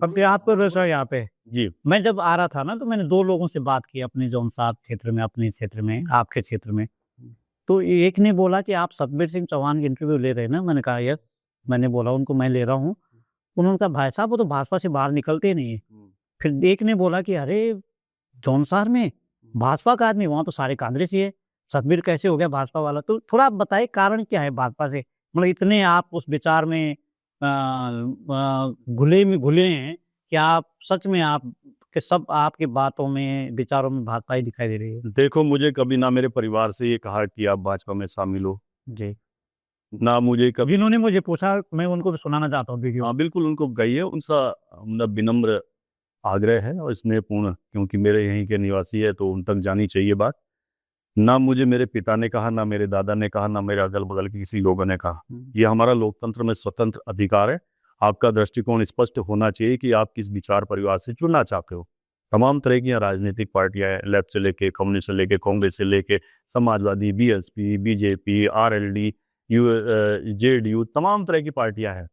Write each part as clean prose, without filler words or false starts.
अब ये आपको वैसा यहाँ पे जी। मैं जब आ रहा था ना, तो मैंने 2 लोगों से बात की अपने जौनसार क्षेत्र में, अपने क्षेत्र में, आपके क्षेत्र में। तो एक ने बोला कि आप सतबीर सिंह चौहान की इंटरव्यू ले रहे हैं ना? मैंने कहा यस। मैंने बोला उनको मैं ले रहा हूँ। उन्होंने कहा भाई साहब वो तो भाजपा से बाहर निकलते ही नहीं है। फिर एक ने बोला कि अरे! जौनसार में भाजपा का आदमी, वहाँ तो सारे कांग्रेसी है। सतबीर कैसे हो गया भाजपा वाला? तो थोड़ा आप बताइए कारण क्या है भाजपा से? मतलब इतने आप उस विचार में घुले हैं कि आप सच में आप के सब आपकी बातों में, विचारों में भाजपा ही दिखाई दे रही है। देखो, मुझे कभी ना मेरे परिवार से ये कहा कि आप भाजपा में शामिल हो, जी। ना मुझे कभी। जिन्होंने मुझे पूछा मैं उनको भी सुनाना चाहता हूँ वीडियो। हाँ, बिल्कुल उनको कहिए, उनका मेरा विनम्र आग्रह है और स्नेहपूर्ण, क्योंकि मेरे यहीं के निवासी है तो उन तक जानी चाहिए बात। ना मुझे मेरे पिता ने कहा, ना मेरे दादा ने कहा, ना मेरे अगल-बगल के किसी लोगों ने कहा। ये हमारा लोकतंत्र में स्वतंत्र अधिकार है। आपका दृष्टिकोण स्पष्ट होना चाहिए कि आप किस विचार परिवार से जुड़ना चाहते हो। तमाम तरह की यहाँ राजनीतिक पार्टियाँ हैं, लेफ्ट से लेके, कम्युनिस्ट से लेके, कांग्रेस से लेके, Samajwadi, BSP, BJP, RLD, JDU, तमाम तरह की पार्टियाँ हैं।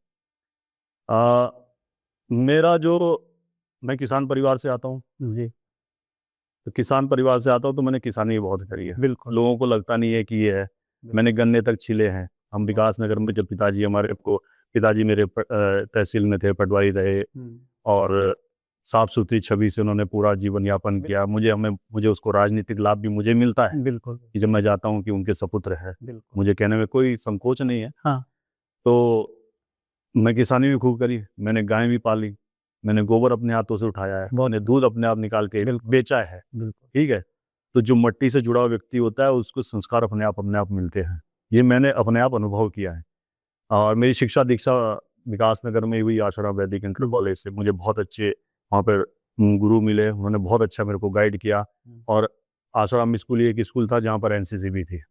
अ, मेरा जो मैं किसान परिवार से आता हूँ। जी, तो किसान परिवार से आता हूँ तो मैंने किसानी भी बहुत करी है। बिल्कुल। लोगों को लगता नहीं है कि ये है। मैंने गन्ने तक छिले हैं। हम विकास नगर में जब पिताजी मेरे तहसील में थे, पटवारी रहे और साफ सुथरी छवि से उन्होंने पूरा जीवन यापन किया। मुझे उसको राजनीतिक लाभ भी मुझे मिलता है बिल्कुल, कि जब मैं जाता हूँ कि उनके सपुत्र है। बिल्कुल। मुझे कहने में कोई संकोच नहीं है। हाँ, तो मैं किसानी भी खूब करी, मैंने गाय भी पाली, मैंने गोबर अपने हाथों से उठाया है, मैंने दूध अपने आप निकाल के बिल्कुल। बेचा है, बिल्कुल। ठीक है? तो जो मिट्टी से जुड़ा हुआ व्यक्ति होता है उसको संस्कार अपने आप मिलते हैं। ये मैंने अपने आप अनुभव किया है। और मेरी शिक्षा दीक्षा विकास नगर में ही हुई, आशाराम वैदिक इंटर कॉलेज से। मुझे बहुत अच्छे वहाँ पर गुरु मिले, उन्होंने बहुत अच्छा मेरे को गाइड किया। और आशाराम स्कूल ही एक स्कूल था जहाँ पर एनसीसी भी थी।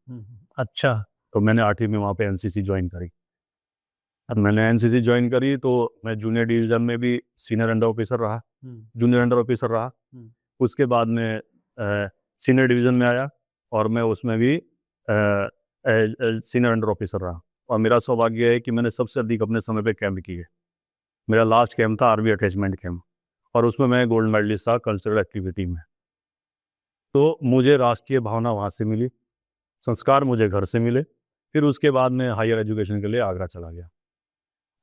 अच्छा। तो मैंने 8वीं में वहाँ पे एनसीसी जॉइन करी। अब मैंने एनसीसी जॉइन करी तो मैं जूनियर डिवीज़न में भी सीनियर अंडर ऑफिसर रहा, जूनियर अंडर ऑफिसर रहा। उसके बाद में सीनियर डिवीज़न में आया और मैं उसमें भी सीनियर अंडर ऑफिसर रहा। और मेरा सौभाग्य है कि मैंने सबसे अधिक अपने समय पे कैंप किए। मेरा लास्ट कैंप था आर्मी अटैचमेंट कैंप और उसमें मैं गोल्ड मेडलिस्ट रहा कल्चरल एक्टिविटी में। तो मुझे राष्ट्रीय भावना वहाँ से मिली, संस्कार मुझे घर से मिले। फिर उसके बाद मैं हायर एजुकेशन के लिए आगरा चला गया।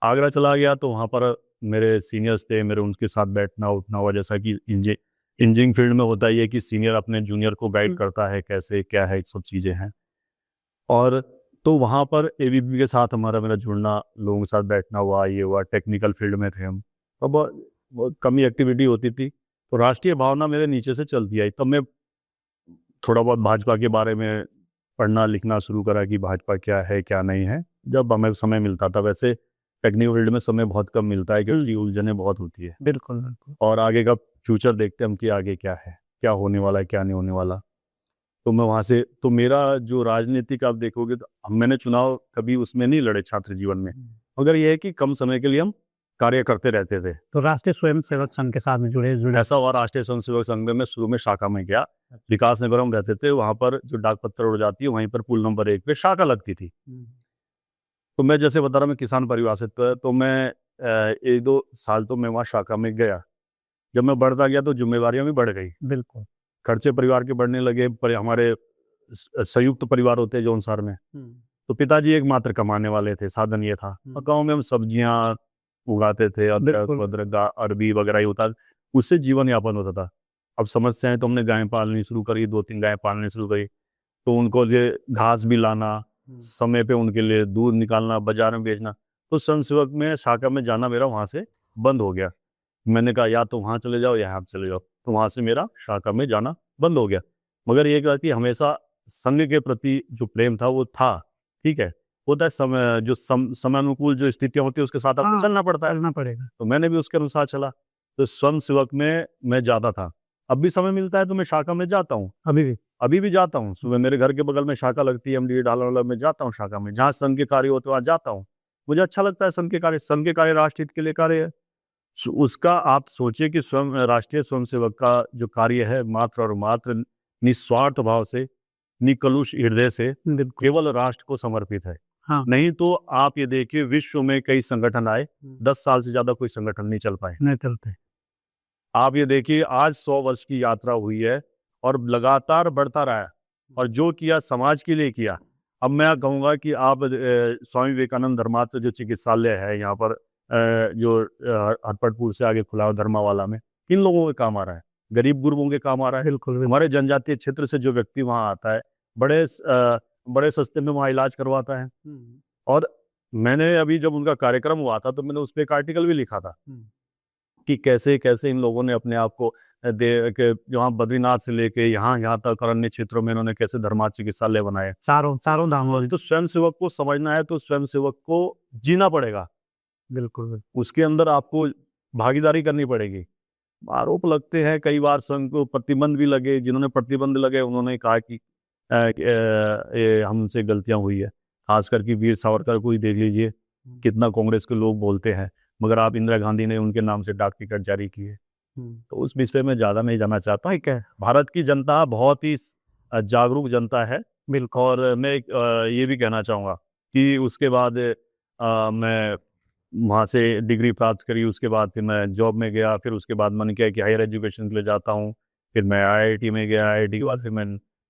आगरा चला गया तो वहाँ पर मेरे सीनियर्स थे, मेरे उनके साथ बैठना उठना हुआ, जैसा कि इंजीनियरिंग फील्ड में होता ही है कि सीनियर अपने जूनियर को गाइड करता है, कैसे क्या है, सब चीज़ें हैं। और तो वहाँ पर एबीवीपी के साथ मेरा जुड़ना, लोगों के साथ बैठना हुआ, ये हुआ, टेक्निकल फील्ड में थे हम। तो बहुत कम ही एक्टिविटी होती थी। तो राष्ट्रीय भावना मेरे नीचे से चलती आई। तब मैं थोड़ा बहुत भाजपा के बारे में पढ़ना लिखना शुरू करा कि भाजपा क्या है, क्या नहीं है, जब हमें समय मिलता था। वैसे टेक्निकल फील्ड में समय बहुत कम मिलता है क्योंकि उलझनें बहुत होती है बिल्कुल, बिल्कुल। और आगे का फ्यूचर देखते हैं हम कि आगे क्या है, क्या होने वाला है, क्या नहीं होने वाला। तो मैं वहाँ से, तो मेरा जो राजनीतिक आप देखोगे तो मैंने चुनाव कभी उसमें नहीं लड़े छात्र जीवन में, मगर यह है कि कम समय के लिए हम कार्य करते रहते थे। तो राष्ट्रीय स्वयंसेवक संघ के साथ में जुड़े। ऐसा हुआ, राष्ट्रीय स्वयंसेवक संघ में मैं शुरू में शाखा में गया। विकास नगर में रहते थे, वहाँ पर जो डाक पत्तर उड़ जाती है वहीं पर पुल नंबर 1 पे शाखा लगती थी। तो मैं जैसे बता रहा, मैं किसान परिवार से था, तो मैं 1-2 साल तो मैं वहाँ शाखा में गया। जब मैं बढ़ता गया तो जिम्मेवारियां भी बढ़ गई, बिल्कुल। खर्चे परिवार के बढ़ने लगे। पर हमारे संयुक्त परिवार होते हैं जौनसार में, तो पिताजी एकमात्र कमाने वाले थे, साधन ये था। और गाँव में हम सब्जियां उगाते थे, अदरक वदरक अरबी वगैरह ही होता, उससे जीवन यापन होता था। अब समस्या है तो हमने गायें पालनी शुरू करी, 2-3 गायें पालनी शुरू करी। तो उनको ये घास भी लाना, समय पे उनके लिए दूध निकालना, बाजार में बेचना। तो स्वयंसेवक में शाखा में जाना मेरा वहाँ से बंद हो गया। मैंने कहा या तो वहाँ चले जाओ या यहाँ चले जाओ, तो वहाँ से मेरा शाखा में जाना बंद हो गया। मगर ये क्या कि हमेशा संघ के प्रति जो प्रेम था वो था, ठीक है। होता है समय, जो समयानुकूल जो स्थितियाँ होती है उसके साथ आपको चलना पड़ता है, चलना पड़ेगा। तो मैंने भी उसके अनुसार चला। तो स्वयंसेवक में मैं ज़्यादा था। अब भी समय मिलता है तो मैं शाखा में जाता हूँ, अभी भी जाता हूँ। सुबह मेरे घर के बगल में शाखा लगती है, एमडी ढाला में जाता हूँ शाखा में, जहाँ संघ के कार्य होते वहाँ जाता हूँ। मुझे अच्छा लगता है संघ के कार्य राष्ट्र हित के लिए कार्य है। उसका आप सोचिए कि स्वयं राष्ट्रीय स्वयंसेवक का जो कार्य है मात्र और मात्र निस्वार्थ भाव से, निकलुष हृदय से केवल राष्ट्र को समर्पित है। हाँ। नहीं तो आप ये देखिए विश्व में कई संगठन आए, 10 साल से ज्यादा कोई संगठन नहीं चल पाए। नहीं चलते। आप ये देखिए आज 100 वर्ष की यात्रा हुई है और लगातार बढ़ता रहा है, और जो किया समाज के लिए किया। अब मैं कहूँगा कि आप स्वामी विवेकानंद धर्मार्थ जो चिकित्सालय है यहाँ पर, जो हरपटपुर से आगे खुला हुआ धर्मावाला में, किन लोगों के काम आ रहा है? गरीब गुरबों के काम आ रहा है। बिल्कुल, बिल्कुल। हमारे जनजातीय क्षेत्र से जो व्यक्ति वहाँ आता है, बड़े सस्ते में वहाँ इलाज करवाता है। और मैंने अभी जब उनका कार्यक्रम हुआ था तो मैंने उस पर एक आर्टिकल भी लिखा था कि कैसे कैसे इन लोगों ने अपने आप को यहाँ बद्रीनाथ से लेके यहाँ तक अन्य क्षेत्रों में इन्होंने कैसे धर्मार्थ चिकित्सालय बनाए। चारों धाम। तो स्वयंसेवक को समझना है तो स्वयंसेवक को जीना पड़ेगा, बिल्कुल। उसके अंदर आपको भागीदारी करनी पड़ेगी। आरोप लगते हैं कई बार, संघ को प्रतिबंध भी लगे, जिन्होंने प्रतिबंध लगे उन्होंने कहा कि ये हमसे गलतियां हुई है। खास करके वीर सावरकर को ही देख लीजिए, कितना कांग्रेस के लोग बोलते हैं, मगर आप इंदिरा गांधी ने उनके नाम से डाक टिकट जारी किए। तो उस विषय में ज़्यादा नहीं जाना चाहता। ठीक है। भारत की जनता बहुत ही जागरूक जनता है। बिल्कुल। और मैं ये भी कहना चाहूँगा कि उसके बाद मैं वहाँ से डिग्री प्राप्त करी, उसके बाद फिर मैं जॉब में गया, फिर उसके बाद मन किया कि हायर एजुकेशन के लिए जाता हूँ, फिर मैं IIT में गया, IIT के बाद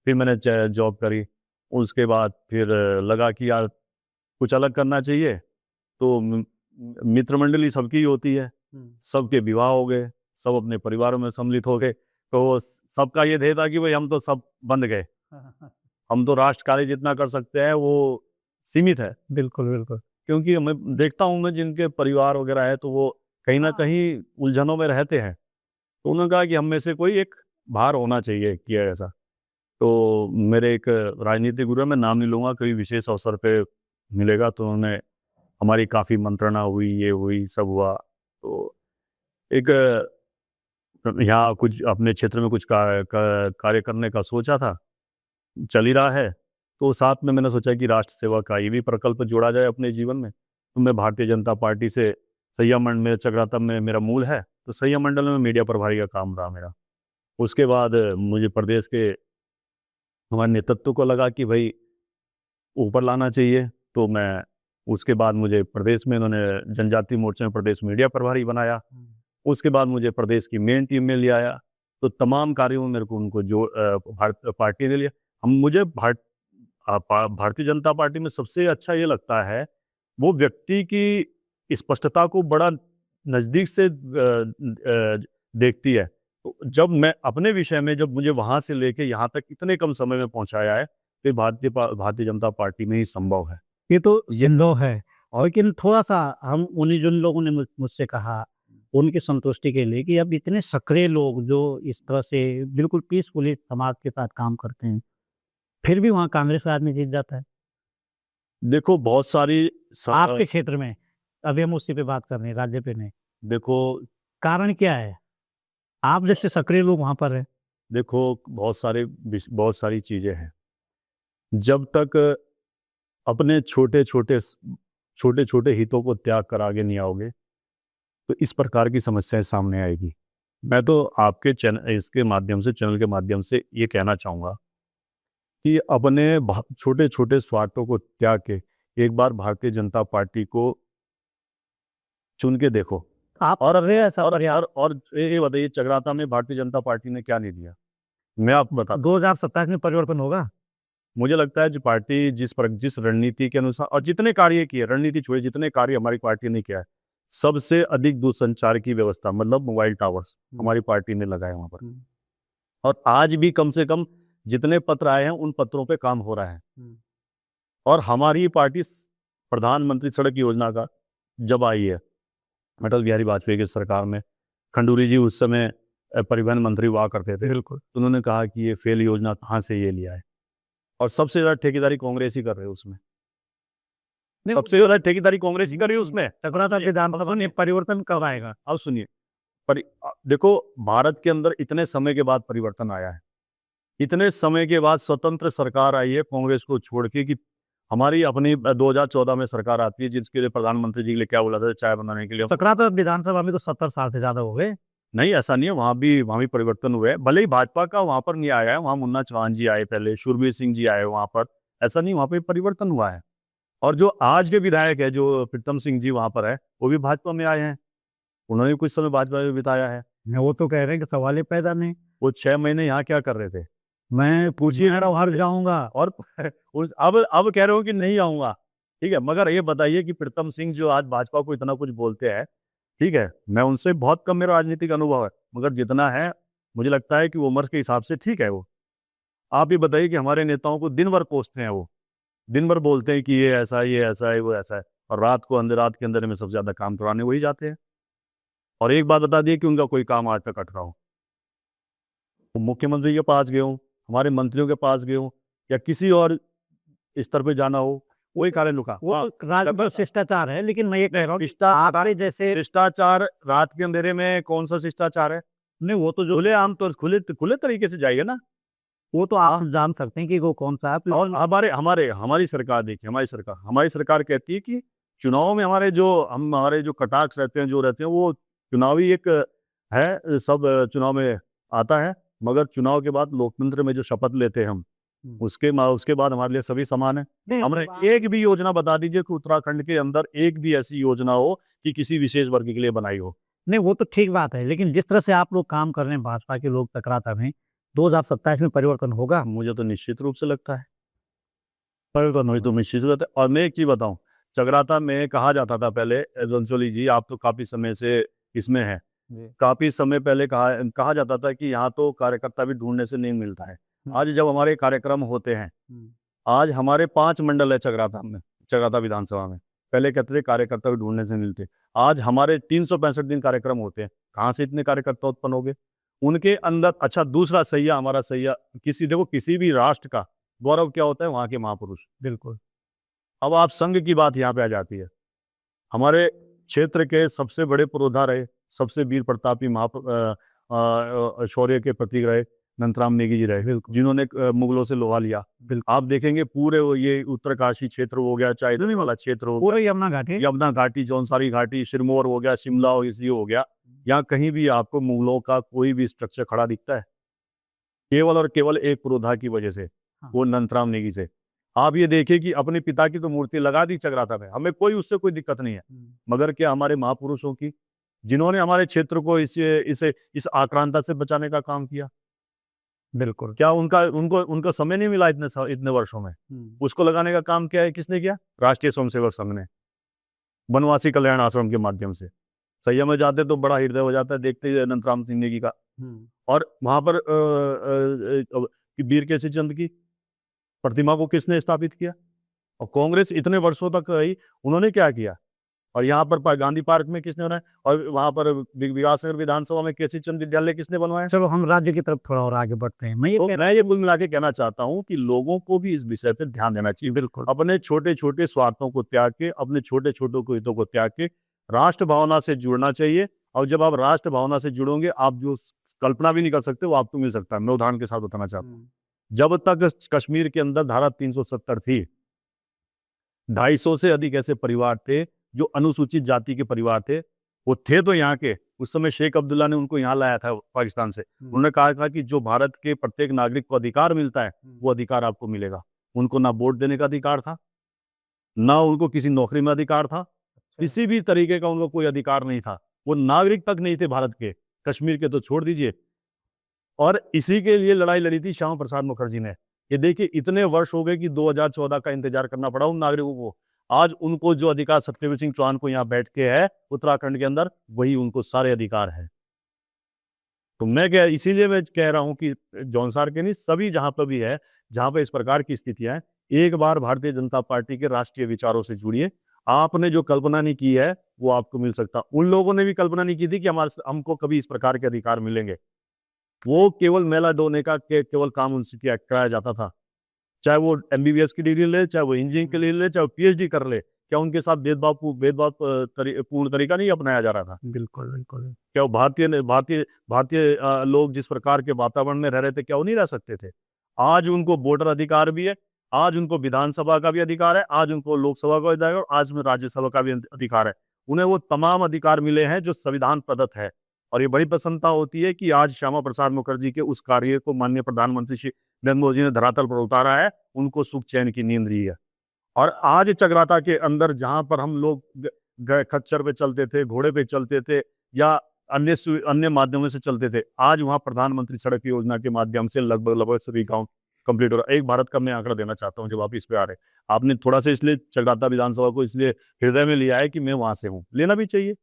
फिर मैंने जॉब करी। उसके बाद फिर लगा कि यार कुछ अलग करना चाहिए, तो मित्र मंडली सबकी होती है, सबके विवाह हो गए, सब अपने परिवारों में सम्मिलित हो गए, तो सबका ये ध्येय था कि भाई हम तो सब बंध गए, हम तो राष्ट्र कार्य जितना कर सकते हैं वो सीमित है। बिल्कुल, बिल्कुल। क्योंकि मैं देखता हूँ मैं जिनके परिवार वगैरह है तो वो कहीं ना कहीं उलझनों में रहते हैं, तो उन्होंने कहा कि हम में से कोई एक भार होना चाहिए किया ऐसा। तो मेरे एक राजनीतिक गुरु है, मैं नाम नहीं लूँगा, कोई विशेष अवसर पे मिलेगा तो उन्होंने हमारी काफ़ी मंत्रणा हुई, ये हुई, सब हुआ। तो एक यहाँ कुछ अपने क्षेत्र में कुछ कार्य करने का सोचा था, चल ही रहा है, तो साथ में मैंने सोचा कि राष्ट्र सेवा का ये भी प्रकल्प जोड़ा जाए अपने जीवन में। तो मैं भारतीय जनता पार्टी से सैया मंडल में, चक्राता में मेरा मूल है, तो सैया मंडल में मीडिया प्रभारी का काम रहा मेरा। उसके बाद मुझे प्रदेश के हमारे नेतृत्व को लगा कि भाई ऊपर लाना चाहिए, तो मैं उसके बाद मुझे प्रदेश में इन्होंने जनजातीय मोर्चे में प्रदेश मीडिया प्रभारी बनाया। उसके बाद मुझे प्रदेश की मेन टीम में ले आया, तो तमाम कार्यों में मेरे को उनको जो पार्टी ने लिया। मुझे भारतीय जनता पार्टी में सबसे अच्छा ये लगता है, वो व्यक्ति की स्पष्टता को बड़ा नज़दीक से देखती है। तो जब मैं अपने विषय में, जब मुझे वहाँ से लेके यहाँ तक इतने कम समय में पहुँचाया है, तो भारतीय जनता पार्टी में ही संभव है। ये तो जिंदो है। और लेकिन थोड़ा-सा हम उन्हीं जिन लोगों ने मुझसे कहा, उनकी संतुष्टि के लिए कि अब इतने सक्रिय लोग जो इस तरह से बिल्कुल पीसफुली समाज के साथ काम करते हैं, फिर भी वहाँ कांग्रेस का आदमी जीत जाता है। देखो बहुत सारी आपके क्षेत्र में, अभी हम उसी पे बात कर रहे हैं, राज्य पे नहीं। देखो कारण क्या है? आप जैसे सक्रिय लोग वहाँ पर हैं। देखो बहुत सारी चीज़ें हैं। जब तक अपने छोटे-छोटे हितों को त्याग कर आगे नहीं आओगे, तो इस प्रकार की समस्याएं सामने आएगी। मैं तो आपके चैनल के माध्यम से ये कहना चाहूँगा कि अपने छोटे-छोटे स्वार्थों को त्याग के एक बार भारतीय जनता पार्टी को चुन के देखो। आप और ये बताइए, चक्राता में भारतीय जनता पार्टी ने क्या नहीं दिया? मैं आपको बताता हूँ। 2027 में परिवर्तन होगा। मुझे लगता है जो पार्टी जिस रणनीति के अनुसार और जितने कार्य किए, रणनीति छोड़िए, जितने कार्य हमारी पार्टी ने किया है, सबसे अधिक दूरसंचार की व्यवस्था मतलब मोबाइल टावर्स हमारी पार्टी ने लगाए वहाँ पर। और आज भी कम से कम जितने पत्र आए हैं उन पत्रों पे काम हो रहा है। और हमारी पार्टी प्रधानमंत्री सड़क योजना का जब आई है अटल बिहारी वाजपेयी की सरकार में, खंडूरी जी उस समय परिवहन मंत्री हुआ करते थे, बिल्कुल। उन्होंने कहा कि ये फेल योजना कहाँ से ये लिया है, और सबसे ज़्यादा ठेकेदारी कांग्रेस ही कर रहे हैं उसमें। सबसे ज़्यादा ठेकेदारी कांग्रेस ही कर रही है उसमें। चक्राता विधानसभा में परिवर्तन कब आएगा? अब सुनिए, देखो भारत के अंदर इतने समय के बाद परिवर्तन आया है, इतने समय के बाद स्वतंत्र सरकार आई है कांग्रेस को छोड़ के, कि हमारी अपनी 2014 में सरकार आती है जिसके लिए प्रधानमंत्री जी के लिए क्या बोला था, चाय बनाने के लिए। चक्राता विधानसभा में तो 70 साल से ज्यादा हो गए। नहीं, ऐसा नहीं है, वहाँ भी परिवर्तन हुए हैं। भले ही भाजपा का वहाँ पर नहीं आया है, वहाँ मुन्ना चौहान जी आए, पहले शूरवीर सिंह जी आए वहाँ पर, ऐसा नहीं, वहाँ पे परिवर्तन हुआ है। और जो आज के विधायक है, जो प्रीतम सिंह जी वहां पर है, वो भी भाजपा में आए हैं, उन्होंने भी कुछ समय भाजपा में बिताया है। वो तो कह रहे हैं कि सवाल ही पैदा नहीं। वो 6 महीने यहाँ क्या कर रहे थे? मैं पूछिए मैं हर जाऊंगा। और अब कह रहे हो कि नहीं आऊंगा, ठीक है, मगर ये बताइए कि प्रीतम सिंह जो आज भाजपा को इतना कुछ बोलते हैं, ठीक है, मैं उनसे बहुत कम मेरा राजनीतिक अनुभव है, मगर जितना है मुझे लगता है कि वो उम्र के हिसाब से ठीक है वो। आप ये बताइए कि हमारे नेताओं को दिन भर कोसते हैं, वो दिन भर बोलते हैं कि ये ऐसा है, ये ऐसा है, वो ऐसा है, और रात को अंदर रात के अंदर में सबसे ज्यादा काम कराने वही जाते हैं। और एक बात बता दिए कि उनका कोई काम आज तक अटका हो, वो मुख्यमंत्री के पास गए हों, हमारे मंत्रियों के पास गए हों, या किसी और स्तर पे जाना हो, वही कारण रुका। वो तो राजभर शिष्टाचार है, लेकिन मैं ये कह रहा हूँ शिष्टाचार, आपके जैसे शिष्टाचार रात के अंधेरे में कौन सा शिष्टाचार है? नहीं, वो तो जो खुले आम तौर खुले खुले तरीके से जाइए ना। वो तो आप जान सकते हैं कि वो कौन सा है। और हमारे हमारे हमारी सरकार देखिए, हमारी सरकार कहती है कि चुनाव में हमारे जो कटाक्ष रहते हैं, जो रहते हैं, वो चुनावी एक है, सब चुनाव में आता है, मगर चुनाव के बाद लोकतंत्र में जो शपथ लेते हैं हम, उसके बाद हमारे लिए सभी समान है। नहीं, हमने एक भी योजना बता दीजिए कि उत्तराखंड के अंदर एक भी ऐसी योजना हो कि किसी विशेष वर्ग के लिए बनाई हो। नहीं, वो तो ठीक बात है, लेकिन जिस तरह से आप लोग काम कर रहे हैं, भाजपा के लोग टकराता हैं, 2027 में परिवर्तन होगा। मुझे तो निश्चित रूप से लगता है परिवर्तन हुई तो निश्चित रूप से। और मैं एक चीज बताऊं, चकराता में कहा जाता था पहले, रंसोली जी आप तो काफी समय से इसमें हैं, काफी समय पहले कहा जाता था कि यहाँ तो कार्यकर्ता भी ढूंढने से नहीं मिलता है। आज जब हमारे कार्यक्रम होते हैं, आज हमारे 5 मंडल है चकराता में, चकराता विधानसभा में, पहले कहते थे कार्यकर्ता भी ढूंढने से मिलते, आज हमारे 365 दिन कार्यक्रम होते हैं, कहाँ से इतने कार्यकर्ता उत्पन्न हो गए उनके अंदर? अच्छा, दूसरा सैया, हमारा सैया, किसी भी राष्ट्र का गौरव क्या होता है? वहां के महापुरुष। बिल्कुल। अब आप संघ की बात यहाँ पे आ जाती है, हमारे क्षेत्र के सबसे बड़े पुरोधा रहे, सबसे वीर प्रतापी शौर्य के प्रतीक रहे, नंदराम नेगी जी रहे, जिन्होंने मुगलों से लोहा लिया। आप देखेंगे पूरे ये उत्तरकाशी क्षेत्र हो गया, चाहे इधर वाला क्षेत्र हो, पूरा यमुना घाटी, जौनसारी घाटी, सिरमौर हो गया, शिमला हो गया, यहाँ कहीं भी आपको मुगलों का कोई भी स्ट्रक्चर खड़ा दिखता है? केवल और केवल एक पुरोधा की वजह से, वो नंदराम नेगी से। आप ये देखिए कि अपने पिता की तो मूर्ति लगा दी चकराता में, हमें उससे कोई दिक्कत नहीं है, मगर क्या हमारे महापुरुषों की, जिन्होंने हमारे क्षेत्र को इस आक्रांता से बचाने का काम किया, बिल्कुल, क्या उनका समय नहीं मिला इतने वर्षों में? उसको लगाने का काम क्या है, किसने किया? राष्ट्रीय स्वयंसेवक संघ ने, वनवासी कल्याण आश्रम के माध्यम से। संयम में जाते तो बड़ा हृदय हो जाता है देखते ही नंदराम सिंह नेगी का। और वहां पर वीर केसरी चंद की प्रतिमा को किसने स्थापित किया? और कांग्रेस इतने वर्षों तक रही, उन्होंने क्या किया? और यहाँ पर गांधी पार्क में किसने बनाया? और वहां पर विकासनगर विधानसभा में केसरी चंद विद्यालय किसने बनवाया? चलो हम राज्य की तरफ थोड़ा और आगे बढ़ते हैं। मैं ये कुल मिला के कहना चाहता हूँ कि लोगों को भी इस विषय पर ध्यान देना चाहिए। बिल्कुल, अपने छोटे छोटे स्वार्थों को त्याग के, अपने छोटे छोटे हितों को त्याग के राष्ट्र भावना से जुड़ना चाहिए। और जब आप राष्ट्र भावना से जुड़ोगे, आप जो कल्पना भी नहीं कर सकते वो आपको मिल सकता है। मैं उदाहरण के साथ बताना चाहता हूँ, जब तक कश्मीर के अंदर धारा 370 थी, 250 से अधिक ऐसे परिवार थे जो अनुसूचित जाति के परिवार थे, वो थे तो यहाँ के, उस समय शेख अब्दुल्ला ने उनको यहाँ लाया था पाकिस्तान से। उन्होंने कहा था कि जो भारत के प्रत्येक नागरिक को अधिकार मिलता है, वो अधिकार आपको मिलेगा। उनको ना वोट देने का अधिकार था, ना उनको किसी नौकरी में अधिकार था, किसी भी तरीके का उनको कोई अधिकार नहीं था, वो नागरिक तक नहीं थे भारत के, कश्मीर के तो छोड़ दीजिए। और इसी के लिए लड़ाई लड़ी थी श्यामा प्रसाद मुखर्जी ने। ये देखिए इतने वर्ष हो गए कि 2014 का इंतजार करना पड़ा उन नागरिकों को। आज उनको जो अधिकार सत्यवीर सिंह चौहान को यहाँ बैठ के है उत्तराखंड के अंदर, वही उनको सारे अधिकार है। तो इसीलिए मैं कह रहा हूं कि जौनसार के नहीं, सभी जहां पर भी है, जहां पर इस प्रकार की स्थितियां हैं, एक बार भारतीय जनता पार्टी के राष्ट्रीय विचारों से जुड़िए। आपने जो कल्पना नहीं की है वो आपको मिल सकता। उन लोगों ने भी कल्पना नहीं की थी कि हमको कभी इस प्रकार के अधिकार मिलेंगे। वो केवल मेला डोने का केवल काम उनसे कराया जाता था, चाहे वो MBBS की डिग्री ले, चाहे वो इंजीनियरिंग के लिए ले, चाहे वो PhD कर ले। क्या उनके साथ भेदभाव पूर्ण तरीका नहीं अपनाया जा रहा था? बिल्कुल, बिल्कुल। क्या वो भारतीय लोग जिस प्रकार के वातावरण में रह रहे थे, क्या वो नहीं रह सकते थे? आज उनको वोटर अधिकार भी है, आज उनको विधानसभा का भी अधिकार है, आज उनको लोकसभा का अधिकार है, और आज में राज्यसभा का भी अधिकार है। उन्हें वो तमाम अधिकार मिले हैं जो संविधान प्रदत्त है। और ये बड़ी प्रसन्नता होती है कि आज श्यामा प्रसाद मुखर्जी के उस कार्य को माननीय प्रधानमंत्री श्री नरेंद्र मोदी ने धरातल पर उतारा है, उनको सुख चैन की नींद रही है। और आज चकराता के अंदर जहां पर हम लोग खच्चर पे चलते थे, घोड़े पे चलते थे या अन्य माध्यमों से चलते थे, आज वहां प्रधानमंत्री सड़क योजना के माध्यम से लगभग सभी गांव कंप्लीट हो रहा है। एक भारत का मैं आंकड़ा देना चाहता हूँ जब आप इस पे आ रहे हैं। आपने थोड़ा सा इसलिए चकराता विधानसभा को इसलिए हृदय में लिया है कि मैं वहां से हूँ, लेना भी चाहिए।